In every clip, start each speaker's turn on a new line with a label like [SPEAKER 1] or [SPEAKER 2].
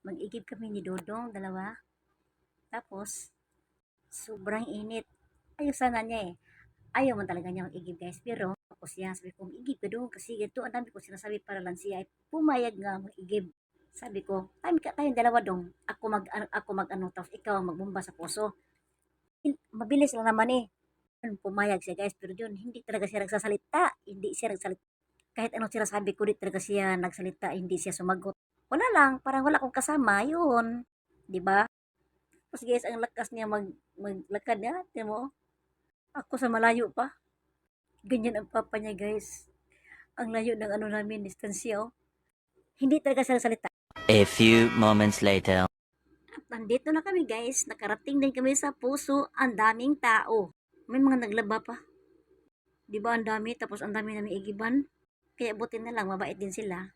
[SPEAKER 1] Mag-igib kami ni Dodong, dalawa. Tapos, sobrang init. Ayaw sana niya eh. Ayaw man talaga niya mag-igib guys. Pero, ako siya, sabi ko, mag-igib ka doon. Kasi ito, ang dami ko sinasabi para lang siya ay pumayag nga mag-igib. Sabi ko, tayong dalawa dong. Ako mag ano, tapos ikaw ang magbomba sa puso. Mabilis lang naman eh. Pumayag siya guys, pero yun, hindi talaga siya nagsasalita. Hindi siya nagsalita. Kahit anong sinasabi ko, di talaga siya nagsalita, hindi siya sumagot. Wala lang, parang wala akong kasama, yun. 'Di ba? Tapos guys, ang lakas niya maglakad niya, tingnan mo. Ako sa malayo pa. Ganyan ang papa niya guys. Ang layo ng ano namin, distansya oh. Hindi talaga siya nagsalita.
[SPEAKER 2] A few moments later.
[SPEAKER 1] At nandito na kami guys, nakarating din kami sa puso, ang daming tao. May mga naglaba pa. 'Di ba ang dami, tapos ang dami namin igiban. Kaya buti na lang, mabait din sila.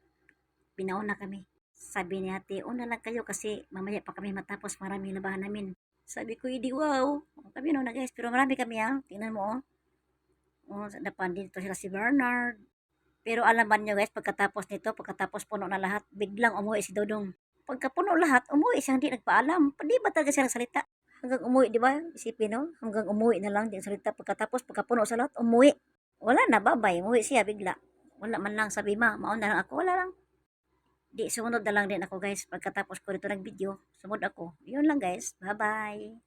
[SPEAKER 1] Pinauna kami. Sabi ni ate, una lang kayo kasi mamaya pa kami matapos, maraming labahan namin. Sabi ko, hindi wow. Kami na guys, pero marami kami ha. Tingnan mo oh. Oh, napan dito sila si Bernard. Pero alam ba niyo guys, pagkatapos puno na lahat, biglang umuwi si Dodong. Pagka puno lahat, umuwi siya, hindi nagpaalam. Di ba talaga siya nagsalita? Hanggang umuwi, di ba? Isipin, no? Hanggang umuwi na lang, di nagsalita. Pagka puno sa lahat, umuwi. Wala na, babay. Umuwi siya bigla. Wala man lang sabi, mauna lang ako. Wala lang. Di, sumunod na lang din ako guys. Pagkatapos ko dito ng video, sumunod ako. Yun lang guys. Bye-bye.